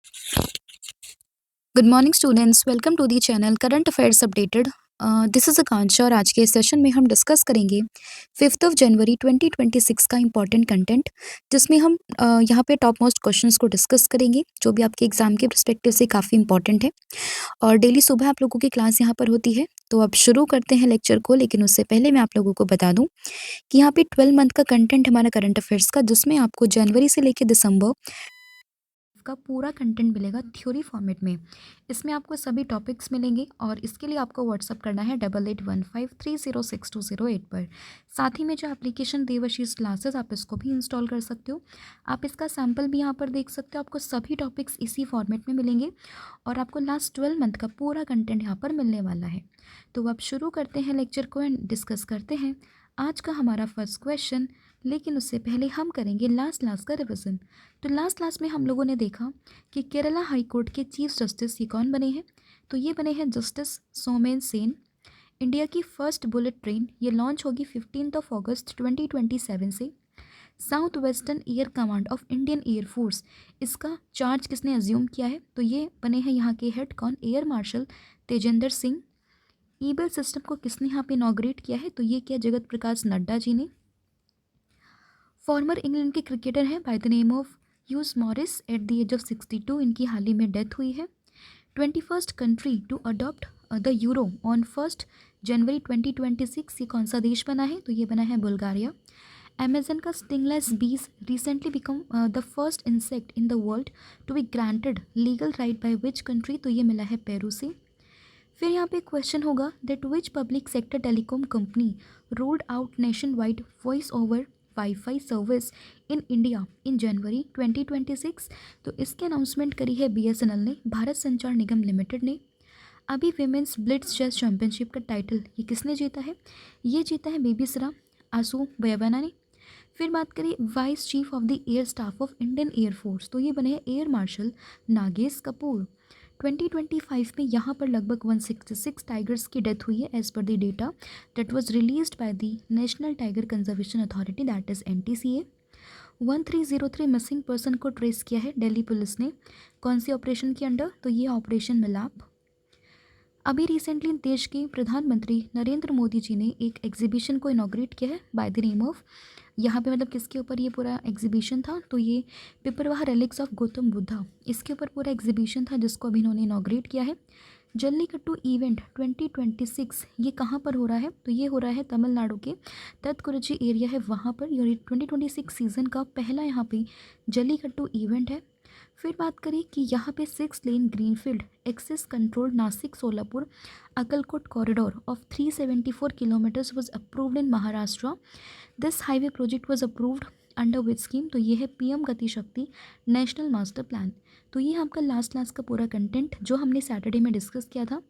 Good morning students, welcome to the channel current affairs updated. This is Akanksha और आज के इस सेशन में हम डिस्कस करेंगे 5 जनवरी 2026 का इंपॉर्टेंट कंटेंट, जिसमें हम यहाँ पे टॉप मोस्ट क्वेश्चंस को डिस्कस करेंगे जो भी आपके एग्जाम के परस्पेक्टिव से काफ़ी इंपॉर्टेंट है। और डेली सुबह आप लोगों की क्लास यहाँ पर होती है। तो अब शुरू करते हैं लेक्चर को, लेकिन उससे पहले मैं आप लोगों को बता दूं कि यहाँ पे 12 मंथ का कंटेंट हमारा करंट अफेयर्स का, जिसमें आपको जनवरी से लेकर दिसंबर का पूरा कंटेंट मिलेगा थ्योरी फॉर्मेट में। इसमें आपको सभी टॉपिक्स मिलेंगे और इसके लिए आपको व्हाट्सअप करना है 8815306208 पर। साथ ही में जो एप्लीकेशन देवाशीष क्लासेस, आप इसको भी इंस्टॉल कर सकते हो। आप इसका सैम्पल भी यहाँ पर देख सकते हो। आपको सभी टॉपिक्स इसी फॉर्मेट में मिलेंगे और आपको लास्ट 12 मंथ का पूरा कंटेंट यहाँ पर मिलने वाला है। तो अब शुरू करते हैं लेक्चर को एंड डिस्कस करते हैं आज का हमारा फर्स्ट क्वेश्चन। लेकिन उससे पहले हम करेंगे लास्ट का रिवीजन। तो लास्ट क्लास में हम लोगों ने देखा कि केरला हाई कोर्ट के चीफ जस्टिस ये कौन बने हैं। तो ये बने हैं जस्टिस सोमेन सेन। इंडिया की फर्स्ट बुलेट ट्रेन ये लॉन्च होगी 15 अगस्त 2027 से। South western air command of Indian air force, इसका चार्ज किसने अज्यूम किया है। तो ये बने हैं यहाँ के हेड कौन, एयर मार्शल तेजेंद्र सिंह। ईबेल सिस्टम को किसने यहाँ पे इनॉग्रेट किया है। तो ये किया जगत प्रकाश नड्डा जी ने। फॉर्मर इंग्लैंड के क्रिकेटर हैं by the name of Hugh Morris at the age of 62, इनकी हाल ही में डेथ हुई है। 21st country to adopt the euro on 1 January 2026, ये कौन सा देश बना है। तो ये बना है बुल्गारिया। अमेजन का stingless bees recently become the first insect in the world to be granted legal right by which country. तो ये मिला है पेरू से। फिर यहाँ पे क्वेश्चन होगा that which public sector telecom company rolled out nation wide voice over WiFi service in India in January 2026। तो इसकी अनाउंसमेंट करी है BSNL ने, भारत संचार निगम लिमिटेड ने। अभी विमेंस ब्लिट्स चेस चैंपियनशिप का टाइटल ये किसने जीता है। ये जीता है बेबीसरा आसू बयाबाना ने। फिर बात करें vice chief of the air staff of Indian air force, तो ये बने हैं एयर मार्शल नागेश कपूर। 2025 में यहाँ पर लगभग 166 टाइगर्स की डेथ हुई है as per the data that was released by the national tiger conservation authority, that is NTCA। 1303 missing person को ट्रेस किया है दिल्ली पुलिस ने। कौन सी ऑपरेशन के अंडर। तो ये ऑपरेशन मिलाप। अभी रिसेंटली देश के प्रधानमंत्री नरेंद्र मोदी जी ने एक एग्जीबिशन को इनॉग्रेट किया है बाय द नेम ऑफ, यहाँ पे मतलब किसके ऊपर ये पूरा एग्जीबिशन था। तो ये पिपरवाह रेलिक्स ऑफ गौतम बुद्धा, इसके ऊपर पूरा एग्जीबिशन था जिसको अभी इन्होंने इनॉग्रेट किया है। जल्लीकट्टू इवेंट 2026 ये कहाँ पर हो रहा है। तो ये हो रहा है तमिलनाडु के तत्कुरुची एरिया है वहाँ पर। ये 2026 सीज़न का पहला यहाँ पे जल्लीकट्टू इवेंट है। फिर बात करें कि यहाँ पे 6 lane greenfield access control Nashik Solapur Akkalkot corridor of 374 kilometres was approved in Maharashtra. This highway project was approved under which scheme. तो ये है PM गति शक्ति नेशनल मास्टर प्लान। तो ये आपका लास्ट क्लास का पूरा कंटेंट जो हमने सैटरडे में डिस्कस किया था।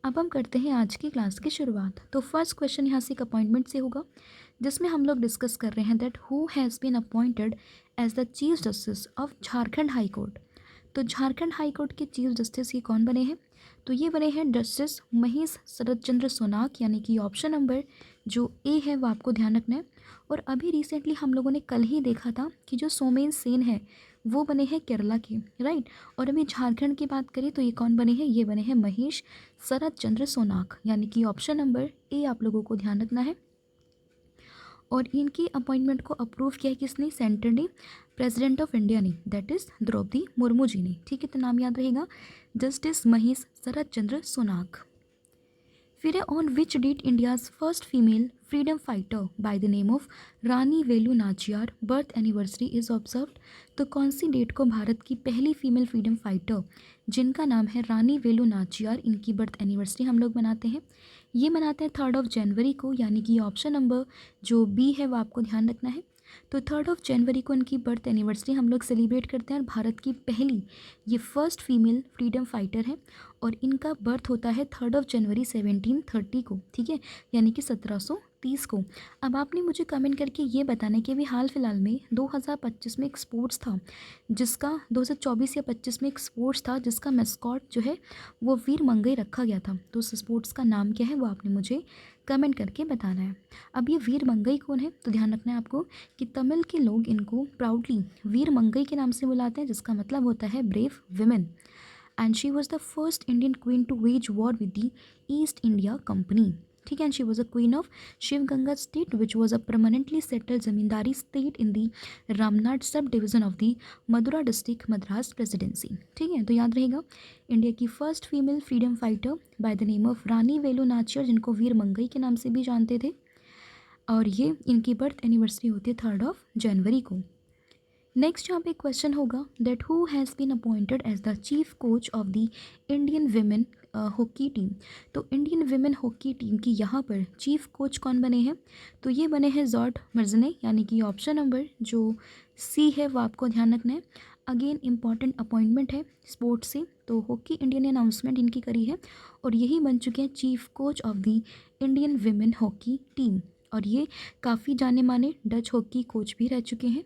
अब हम करते हैं आज की क्लास की शुरुआत। तो फर्स्ट क्वेश्चन यहाँ से एक अपॉइंटमेंट से होगा, जिसमें हम लोग डिस्कस कर रहे हैं that who has been appointed as the chief justice of Jharkhand high court. तो झारखंड हाई कोर्ट के चीफ जस्टिस ये कौन बने हैं। तो ये बने हैं जस्टिस महेश शरद चंद्र सोनाक, यानी कि ऑप्शन नंबर जो A है वो आपको ध्यान रखना है। और अभी रिसेंटली हम लोगों ने कल ही देखा था कि जो सोमेन सेन है वो बने हैं केरला के, राइट। और अभी झारखंड की बात करें तो ये कौन बने हैं, ये बने हैं महेश शरद चंद्र सोनाक, यानी कि ऑप्शन नंबर A आप लोगों को ध्यान रखना है। और इनकी अपॉइंटमेंट को अप्रूव किया है किसने, सेंटर ने, प्रेसिडेंट ऑफ इंडिया ने, दैट इज द्रौपदी मुर्मू जी ने। ठीक है, तो नाम याद रहेगा जस्टिस महेश शरद चंद्र सोनाक। फिर है on which date India's first female freedom fighter by the name of Rani Velu Nachiyar birth anniversary is observed. तो कौन सी डेट को भारत की पहली फीमेल फ्रीडम फाइटर जिनका नाम है रानी वेलु नाचियार, इनकी बर्थ एनिवर्सरी हम लोग मनाते हैं। ये मनाते हैं 3 जनवरी को, यानी कि ऑप्शन नंबर जो B है वो आपको ध्यान रखना है। तो 3 जनवरी को इनकी बर्थ एनिवर्सरी हम लोग सेलिब्रेट करते हैं और भारत की पहली ये फर्स्ट फीमेल फ्रीडम फाइटर है और इनका बर्थ होता है 3 जनवरी 1730 को, ठीक है, यानी कि 1730 30 को। अब आपने मुझे कमेंट करके ये बताना है कि अभी हाल फिलहाल में 2025 में एक स्पोर्ट्स था जिसका 2024 या 25 में एक स्पोर्ट्स था जिसका मैस्कॉट जो है वो वीर मंगई रखा गया था। तो उस स्पोर्ट्स का नाम क्या है वो आपने मुझे कमेंट करके बताना है। अब ये वीर मंगई कौन है, तो ध्यान रखना है आपको कि तमिल के लोग इनको प्राउडली वीर मंगई के नाम से बुलाते हैं, जिसका मतलब होता है brave women. And she was the first Indian queen to wage war with the East India company. ठीक है, and she was a queen of Sivaganga state which was a permanently settled zamindari state in the Ramnath sub division of the Madura district Madras presidency. ठीक है, तो याद रहेगा India की first female freedom fighter by the name of Rani Velu Nachiyar, जिनको वीर मंगई के नाम से भी जानते थे, और ये इनकी बर्थ एनिवर्सरी होती है 3 जनवरी को। नेक्स्ट यहाँ पे क्वेश्चन होगा that who has been appointed as the chief coach of the Indian women hockey team. तो इंडियन विमेन हॉकी टीम की यहाँ पर चीफ कोच कौन बने हैं, तो ये बने हैं जॉर्ज मर्जने, यानी कि ऑप्शन नंबर जो सी है वो आपको ध्यान रखना है। अगेन इंपॉर्टेंट अपॉइंटमेंट है स्पोर्ट्स से, तो हॉकी इंडिया ने अनाउंसमेंट इनकी करी है और यही बन चुके हैं chief coach of the Indian women hockey team. और ये काफ़ी जाने माने डच हॉकी कोच भी रह चुके हैं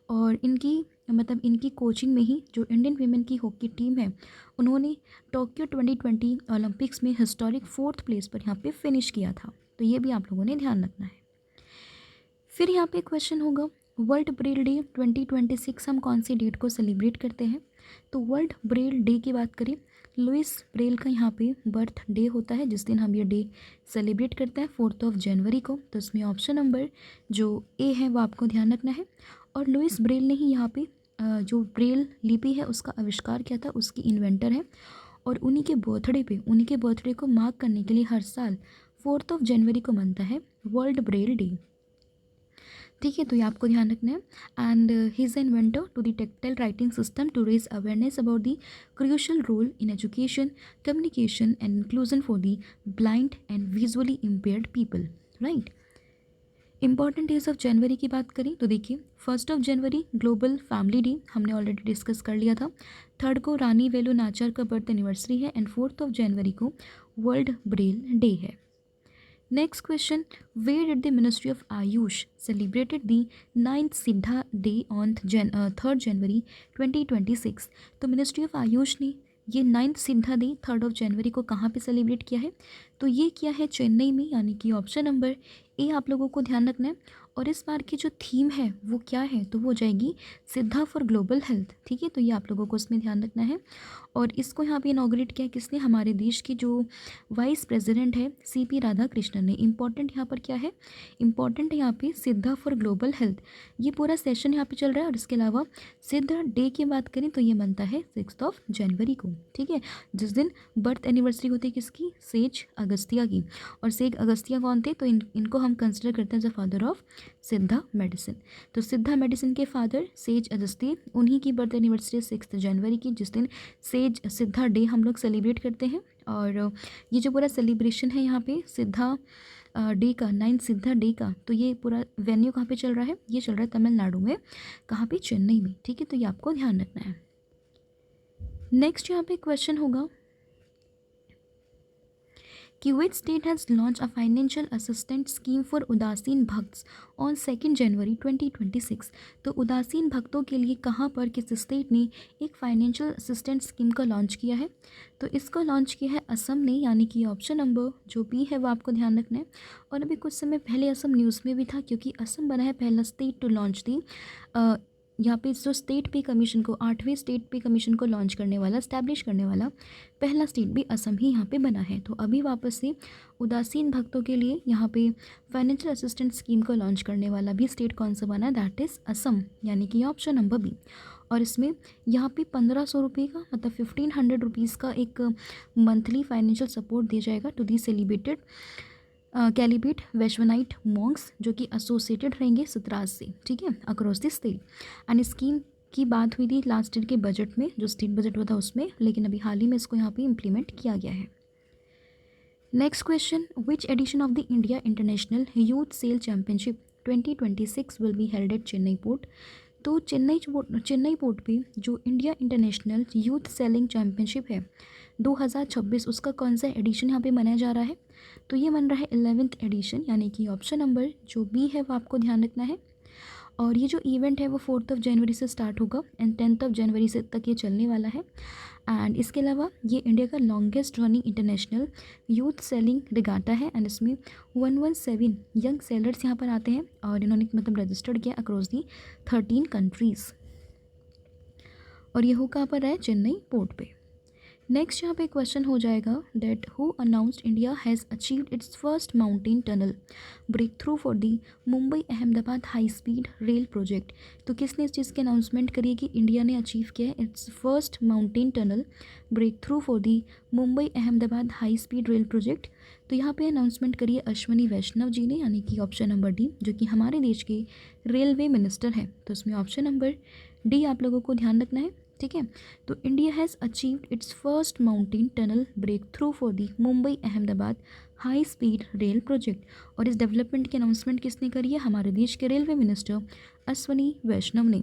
और इनकी कोचिंग में ही जो इंडियन वीमेन की हॉकी टीम है उन्होंने टोक्यो 2020 ओलंपिक्स में हिस्टोरिक 4th प्लेस पर यहाँ पे फिनिश किया था। तो ये भी आप लोगों ने ध्यान रखना है। फिर यहाँ पे क्वेश्चन होगा वर्ल्ड ब्रेल डे 2026 हम कौन सी डेट को सेलिब्रेट करते हैं। तो वर्ल्ड ब्रेल डे की बात करें, लुइस ब्रेल का यहाँ पे बर्थ डे होता है जिस दिन हम ये डे सेलिब्रेट करते हैं 4 जनवरी को। तो इसमें ऑप्शन नंबर जो ए है वो आपको ध्यान रखना है। और लुइस ब्रेल ने ही यहाँ पे जो ब्रेल लिपि है उसका आविष्कार किया था, उसकी इन्वेंटर है। और उन्हीं के बर्थडे को मार्क करने के लिए हर साल 4 जनवरी को बनता है वर्ल्ड ब्रेल डे। ठीक है, तो ये आपको ध्यान रखना है। And he is inventor to the tactile writing system to raise awareness about the crucial role in education, communication and inclusion for the blind and visually impaired people. Right, important days of January की बात करें तो देखिए 1 जनवरी global family day हमने already discuss कर लिया था। 3 को रानी वेलु नाचियर का बर्थ एनिवर्सरी है एंड 4 जनवरी को वर्ल्ड ब्रेल डे है। Next question, where did the ministry of Ayush celebrated the 9th Siddha day on 3 जनवरी 2026। तो मिनिस्ट्री ऑफ आयुष ने ये 9th सिद्धा डे 3 जनवरी को कहाँ पे सेलिब्रेट किया है, तो ये किया है चेन्नई में, यानी कि ऑप्शन नंबर ए आप लोगों को ध्यान रखना है। और इस बार की जो थीम है वो क्या है, तो वो हो जाएगी सिद्धा फॉर ग्लोबल हेल्थ। ठीक है, तो ये आप लोगों को इसमें ध्यान रखना है। और इसको यहाँ पे इनॉग्रेट किया किसने, हमारे देश की जो वाइस प्रेसिडेंट है CP राधाकृष्णन ने। इंपॉर्टेंट यहाँ पर क्या है, इंपॉर्टेंट है यहाँ पे सिद्धा फॉर ग्लोबल हेल्थ। ये पूरा सेशन यहाँ पे चल रहा है। और इसके अलावा सिद्धा डे की बात करें तो ये बनता है 6 जनवरी को। ठीक है, जिस दिन बर्थ एनिवर्सरी होती है किसकी, सेज अगस्तिया की। और सेज अगस्तिया कौन थे, तो इनको हम कंसिडर करते हैं एज अ फादर ऑफ सिद्धा मेडिसिन। तो सिद्धा मेडिसिन के फादर सेज अगस्ती, उन्हीं की बर्थ एनिवर्सरी 6 जनवरी की, जिस दिन सेज सिद्धा डे हम लोग सेलिब्रेट करते हैं। और ये जो पूरा सेलिब्रेशन है यहाँ पे सिद्धा डे का, 9th सिद्धा डे का, तो ये पूरा वेन्यू कहाँ पे चल रहा है, ये चल रहा है तमिलनाडु में, कहाँ पे, चेन्नई में। ठीक है, तो ये आपको ध्यान रखना है। नेक्स्ट यहाँ पे क्वेश्चन होगा कि which state has launch a financial assistant scheme for उदासीन भक्त्स ऑन 2 जनवरी 2026। तो उदासीन भक्तों के लिए कहाँ पर किस स्टेट ने एक फाइनेंशियल असिस्टेंट स्कीम का लॉन्च किया है, तो इसको लॉन्च किया है असम ने, यानी कि ऑप्शन नंबर जो बी है वो आपको ध्यान रखना है। और अभी कुछ समय पहले असम न्यूज़ में भी था, क्योंकि असम बना है पहला स्टेट टू लॉन्च दी यहाँ पे जो स्टेट पे कमीशन को, 8वें स्टेट पे कमीशन को लॉन्च करने वाला, स्टैब्लिश करने वाला पहला स्टेट भी असम ही यहाँ पे बना है। तो अभी वापस से उदासीन भक्तों के लिए यहाँ पे फाइनेंशियल असिस्टेंट स्कीम को लॉन्च करने वाला भी स्टेट कौन सा बना, दैट इज़ असम, यानी कि ऑप्शन नंबर बी। और इसमें यहाँ पे 1500 रुपये का, मतलब 1500 रुपीज़ का एक मंथली फाइनेंशियल सपोर्ट दिया जाएगा to the celebrated calibrate Vaishnavite monks, जो कि एसोसिएटेड रहेंगे सतराज से। ठीक है, across the state. And scheme की बात हुई थी लास्ट ईयर के बजट में, जो स्टेट बजट हुआ था उसमें, लेकिन अभी हाल ही में इसको यहाँ पे इम्प्लीमेंट किया गया है। Next question, which edition of the India international youth sail championship 2026 will be held at Chennai port. तो चेन्नई पोर्ट पे जो India international youth sailing championship है 2026, उसका कौन सा एडिशन यहाँ पे मनाया जा रहा है, तो ये बन रहा है 11th एडिशन, यानी कि ऑप्शन नंबर जो बी है वो आपको ध्यान रखना है। और ये जो इवेंट है वो 4 जनवरी से स्टार्ट होगा एंड 10 जनवरी से तक ये चलने वाला है। एंड इसके अलावा ये इंडिया का longest running international youth selling regatta है एंड इसमें 117 यंग सेलर्स यहाँ पर आते हैं और इन्होंने मतलब रजिस्टर्ड किया अक्रॉस दी 13 कंट्रीज़। और ये हो कहाँ पर है, चेन्नई पोर्ट पे। नेक्स्ट यहाँ पे क्वेश्चन हो जाएगा that who announced India has achieved its first mountain tunnel breakthrough for the Mumbai Ahmedabad high speed rail project. तो किसने इस चीज़ की अनाउंसमेंट करी है कि इंडिया ने अचीव किया है its first mountain tunnel breakthrough for the Mumbai Ahmedabad high speed rail project. तो यहाँ पे अनाउंसमेंट करी है अश्वनी वैष्णव जी ने, यानी कि ऑप्शन नंबर डी, जो कि हमारे देश के रेलवे मिनिस्टर हैं। तो इसमें ऑप्शन नंबर डी आप लोगों को ध्यान रखना है, ठीक है। तो India has achieved its first mountain tunnel breakthrough for the Mumbai Ahmedabad high speed rail project. और इस डेवलपमेंट की अनाउंसमेंट किसने करी है, हमारे देश के रेलवे मिनिस्टर अश्वनी वैष्णव ने।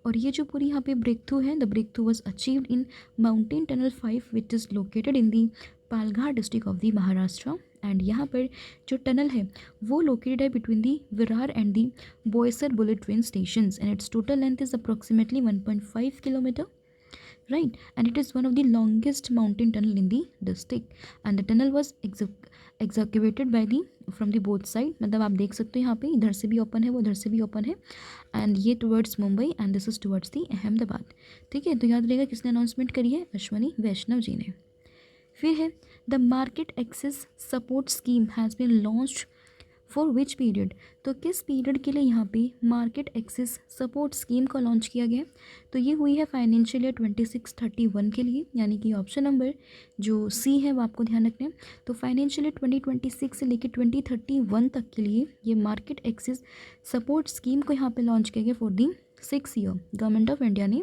और ये जो पूरी यहाँ पे ब्रेक थ्रू है, the breakthrough was achieved in mountain tunnel 5 which is located in the Palghat district of the Maharashtra. And यहाँ पर जो टनल है वो लोकेटेड है between the Virar and the Boisar bullet train stations and its total length is approximately 1.5 kilometre, right, and it is one of the longest mountain tunnel in the district and the tunnel was excavated by the from the both side। मतलब आप देख सकते हो यहाँ पे इधर से भी ओपन है वो इधर से भी ओपन है एंड ये towards Mumbai and this is towards the Ahmedabad, ठीक है। तो याद रहेगा किसने अनाउंसमेंट करी है, अश्वनी वैष्णव जी ने। फिर है the market access support scheme has been launched for which period. तो किस पीरियड के लिए यहाँ पे मार्केट एक्सेस सपोर्ट स्कीम को लॉन्च किया गया। तो ये हुई है फाइनेंशियल ईयर 26-31 के लिए, यानी कि ऑप्शन नंबर जो सी है वो आपको ध्यान रखना है। तो फाइनेंशियल ईयर 2026 से लेकर 2031 तक के लिए ये मार्केट एक्सेस सपोर्ट स्कीम को यहाँ पे लॉन्च किया गया for the 6 year government of India ने।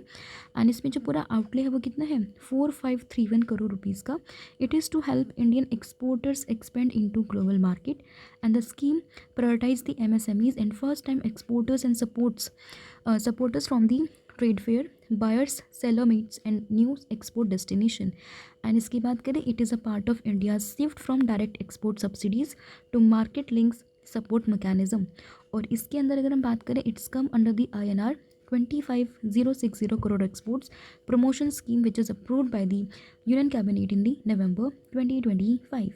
एंड इसमें जो पूरा आउटले है वो कितना है, 4531 करोड़ रुपीज़ का। It is to help Indian exporters expand into global market and the scheme prioritize the MSMEs and first time exporters and supporters from the trade fair buyers seller meets and new export destination. And इसकी बात करें it is a part of India shift from direct export subsidies to market links support mechanism. और इसके अंदर अगर हम बात करें it's come under the INR 25,060 crore exports promotion scheme which is approved by the Union Cabinet in the November 2025,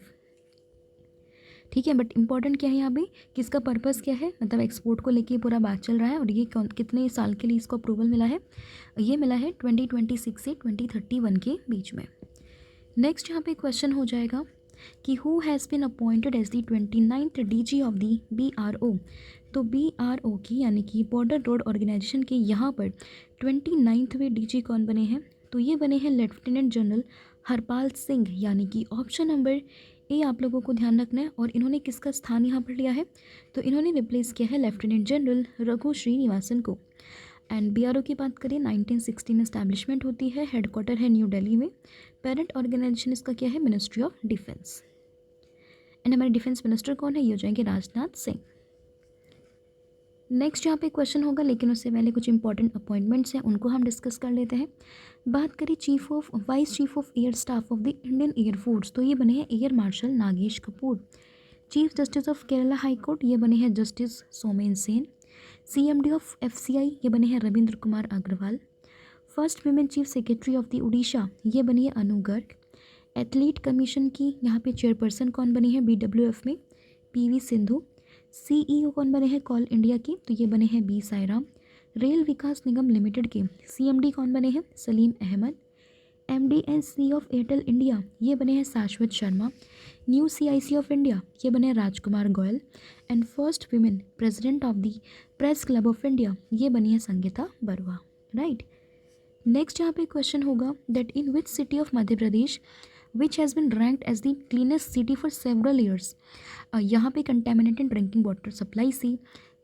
ठीक है। But important क्या है यहाँ पे, किसका पर्पस क्या है, मतलब एक्सपोर्ट को लेके पूरा बात चल रहा है और ये कितने साल के लिए इसको अप्रूवल मिला है, ये मिला है 2026 से 2031 के बीच में। नेक्स्ट यहाँ पे क्वेश्चन हो जाएगा कि who has been appointed as the 29th DG of the BRO। तो BRO की यानी कि बॉर्डर रोड ऑर्गेनाइजेशन के यहाँ पर 29वें DG कौन बने हैं। तो ये बने हैं लेफ्टिनेंट जनरल हरपाल सिंह, यानी कि ऑप्शन नंबर ए आप लोगों को ध्यान रखना है। और इन्होंने किसका स्थान यहाँ पर लिया है, तो इन्होंने रिप्लेस किया है लेफ्टिनेंट जनरल रघु श्रीनिवासन को। एंड BRO की बात करें 1960 में इस्टेब्लिशमेंट होती है, हेडक्वार्टर है न्यू दिल्ली में, पेरेंट ऑर्गेनाइजेशन इसका क्या है, मिनिस्ट्री ऑफ डिफेंस। एंड हमारे डिफेंस मिनिस्टर कौन है, ये हो जाएंगे राजनाथ सिंह। नेक्स्ट यहाँ पे क्वेश्चन होगा, लेकिन उससे पहले कुछ इंपॉर्टेंट अपॉइंटमेंट्स हैं उनको हम डिस्कस कर लेते हैं। बात करें vice chief of air staff of the Indian air force, तो ये बने हैं air marshal Nagesh Kapoor. Chief justice of Kerala high court, ये बने हैं justice Somen Sen. CMD of FCI, ये बने हैं Ravindra Kumar Agarwal. First women chief secretary of the Orissa, ये बनी है अनु गर्ग। एथलीट कमीशन की यहाँ पे चेयरपर्सन कौन बनी है BWF में, PV सिंधु। CEO कौन बने हैं कॉल इंडिया की, तो ये बने हैं B Sairam. Rail Vikas Nigam limited के CMD कौन बने हैं, Salim Ahmed. MD and CEO of Airtel India, ये बने हैं Shashwat Sharma. New CIC of India, ये बने हैं Rajkumar Goyal. And first women president of the press club of India, ये बनी है संगीता बरुआ, राइट। नेक्स्ट यहाँ पे क्वेश्चन होगा that in which city of Madhya Pradesh which has been ranked as the cleanest city for several years. यहाँ पे कंटेमिनेटेड ड्रिंकिंग वाटर सप्लाई से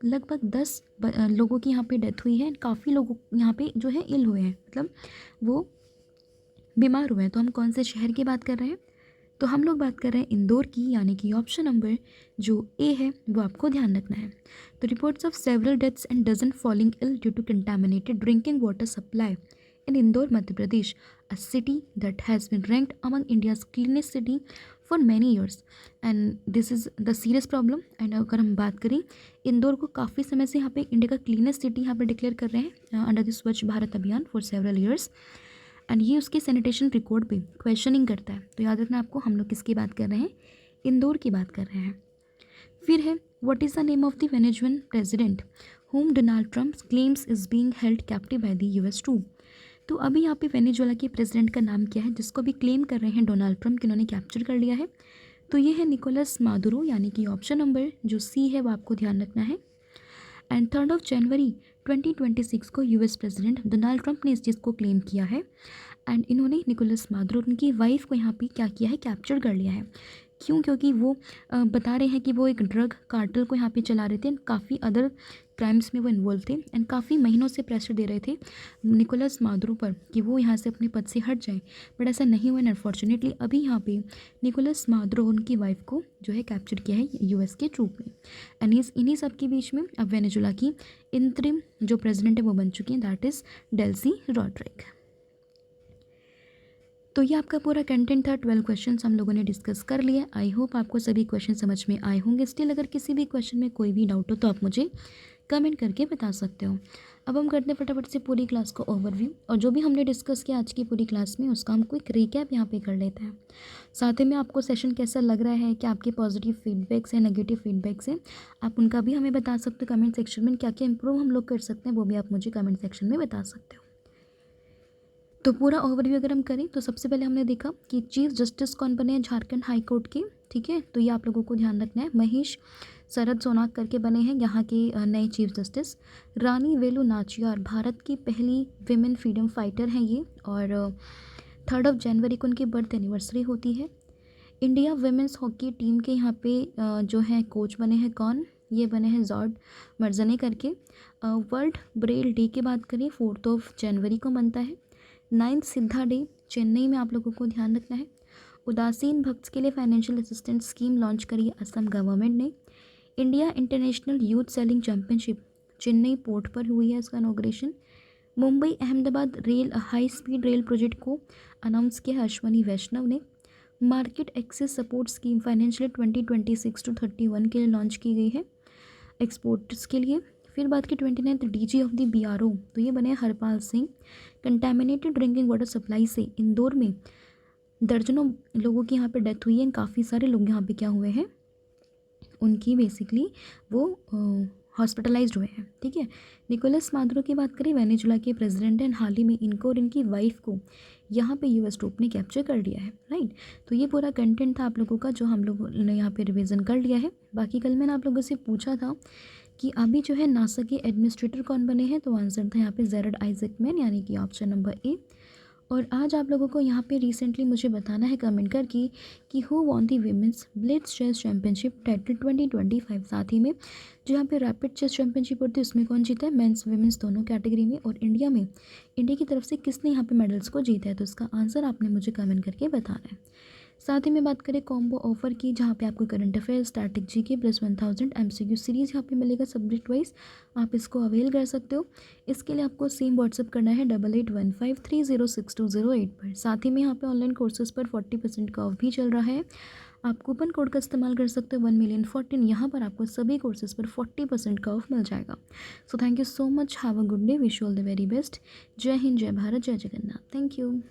लगभग 10 लोगों की यहाँ पे डेथ हुई है। काफ़ी लोग यहाँ पे जो है इल हुए हैं, मतलब वो बीमार हुए हैं। तो हम कौन से शहर की बात कर रहे हैं, तो हम लोग बात कर रहे हैं इंदौर की, यानी कि ऑप्शन नंबर जो ए है वो आपको ध्यान रखना है। तो reports of several deaths and dozen falling ill due to contaminated drinking water supply in Indore, Madhya Pradesh, a city that has been ranked among India's cleanest city for many years and this is the serious problem. And अगर हम बात करें, इंदौर को काफ़ी समय से यहाँ पे इंडिया का क्लीनेस्ट सिटी यहाँ पे डिक्लेयर कर रहे हैं अंडर द स्वच्छ भारत अभियान फॉर सेवरल ईयर्स। एंड ये उसके सैनिटेशन रिकॉर्ड पे क्वेश्चनिंग करता है। तो याद रखना आपको, हम लोग किसकी बात कर रहे हैं, इंदौर की बात कर रहे हैं। फिर है, what is the name of the Venezuelan president whom Donald Trump claims is being held captive by the US too। तो अभी यहाँ पे वेनेजुएला के प्रेसिडेंट का नाम क्या है जिसको भी क्लेम कर रहे हैं डोनाल्ड ट्रम्प कि उन्होंने कैप्चर कर लिया है? तो ये है निकोलस मादुरो, यानी कि ऑप्शन नंबर जो सी है वो आपको ध्यान रखना है। एंड 3 जनवरी 2026 को यूएस प्रेसिडेंट डोनाल्ड ट्रम्प ने इस चीज़ को क्लेम किया है। एंड इन्होंने निकोलस मादुरो, उनकी वाइफ को यहाँ पे क्या किया है, कैप्चर कर लिया है। क्यों? क्योंकि वो बता रहे हैं कि वो एक ड्रग कार्टल को यहाँ पे चला रहे थे, काफ़ी अदर क्राइम्स में वो इन्वॉल्व थे एंड काफ़ी महीनों से प्रेशर दे रहे थे निकोलस मादुरो पर कि वो यहाँ से अपने पद से हट जाएं, बट ऐसा नहीं हुआ। अनफॉर्चुनेटली अभी यहाँ पे निकोलस मादुरो उनकी वाइफ को जो है कैप्चर किया है यूएस के ट्रूप ने। एंड इन्हीं सब के बीच में अब वेनेजुएला की इंतरिम जो प्रेसिडेंट है वो बन चुकी हैं, दैट इज़ डेल्सी रॉड्रिग। तो ये आपका पूरा कंटेंट था। 12 क्वेश्चंस हम लोगों ने डिस्कस कर लिए। आई होप आपको सभी क्वेश्चन समझ में आए होंगे। स्टिल अगर किसी भी क्वेश्चन में कोई भी डाउट हो तो आप मुझे कमेंट करके बता सकते हो। अब हम करते हैं फटाफट से पूरी क्लास को ओवरव्यू, और जो भी हमने डिस्कस किया आज की पूरी क्लास में उसका हम क्विक रिकैप यहाँ पे कर लेते हैं। साथ ही में आपको सेशन कैसा लग रहा है, क्या आपके पॉजिटिव फीडबैक्स हैं, नेगेटिव फीडबैक्स हैं, आप उनका भी हमें बता सकते हो कमेंट सेक्शन में। क्या क्या इंप्रूव हम लोग कर सकते हैं वो भी आप मुझे कमेंट सेक्शन में बता सकते हो। तो पूरा ओवरव्यू अगर हम करें तो सबसे पहले हमने देखा कि चीफ जस्टिस कौन बने हैं झारखंड हाई कोर्ट के, ठीक है। तो ये आप लोगों को ध्यान रखना है, महेश शरद सोनाग करके बने हैं यहाँ के नए चीफ जस्टिस। रानी वेलु नाचियार भारत की पहली विमेन फ्रीडम फाइटर हैं ये, और 3 जनवरी को उनकी बर्थ एनिवर्सरी होती है। इंडिया विमेंस हॉकी टीम के यहाँ पे जो है कोच बने हैं कौन, ये बने हैं जॉर्ज मर्जने करके। वर्ल्ड ब्रेल डे की बात करें 4 जनवरी को बनता है। 9 सिद्धा डे चेन्नई में आप लोगों को ध्यान रखना है। उदासीन भक्त के लिए फाइनेंशियल असिस्टेंस स्कीम लॉन्च करी असम गवर्नमेंट ने। India international youth sailing championship Chennai port पर हुई है इसका inauguration. Mumbai Ahmedabad rail high speed rail project को अनाउंस किया अश्वनी वैष्णव ने। Market access support scheme financial 2026 to 31 के लिए लॉन्च की गई है एक्सपोर्ट्स के लिए। फिर बात की 29th DG of the BRO, तो ये बने Harpal Singh. Contaminated drinking water supply से इंदौर में दर्जनों लोगों की यहाँ पे डेथ हुई है, काफ़ी सारे लोग यहाँ पे क्या हुए हैं, उनकी बेसिकली वो हॉस्पिटलाइज्ड हुए हैं, ठीक है। निकोलस मादुरो की बात करें, वेनेजुएला के प्रेसिडेंट हैं, हाल ही में इनको और इनकी वाइफ को यहाँ पे यूएस ट्रूप ने कैप्चर कर लिया है, राइट। तो ये पूरा कंटेंट था आप लोगों का जो हम लोगों ने यहाँ पे रिवीजन कर लिया है। बाकी कल मैंने आप लोगों से पूछा था कि अभी जो है नासा के एडमिनिस्ट्रेटर कौन बने हैं, तो आंसर था यहाँ पे जेरड आइजक मैन, यानी कि ऑप्शन नंबर ए। और आज आप लोगों को यहाँ पे रिसेंटली मुझे बताना है कमेंट करके कि who won the women's blitz chess championship title 2025। साथ ही में जो यहाँ पे रैपिड चेस चैम्पियनशिप होती है उसमें कौन जीता है, मेंस विमेंस दोनों कैटेगरी में, और इंडिया की तरफ से किसने यहाँ पे मेडल्स को जीता है, तो इसका आंसर आपने मुझे कमेंट करके बताना है। साथ ही में बात करें कॉम्बो ऑफर की, जहाँ पे आपको current affair static GK plus 1000 MCQ series यहाँ पे मिलेगा सब्जेक्ट वाइज, आप इसको अवेल कर सकते हो। इसके लिए आपको सेम व्हाट्सअप करना है 8815306208 पर। साथ ही में यहाँ पे ऑनलाइन कोर्सेज पर 40% का ऑफ भी चल रहा है, आप कूपन कोड का इस्तेमाल कर सकते हो 1,000,014। यहाँ पर आपको सभी कोर्सेज पर 40% का ऑफ मिल जाएगा। So thank you so much, have a good day, wish you all the very best. जय हिंद, जय भारत, जय जगन्नाथ, थैंक यू।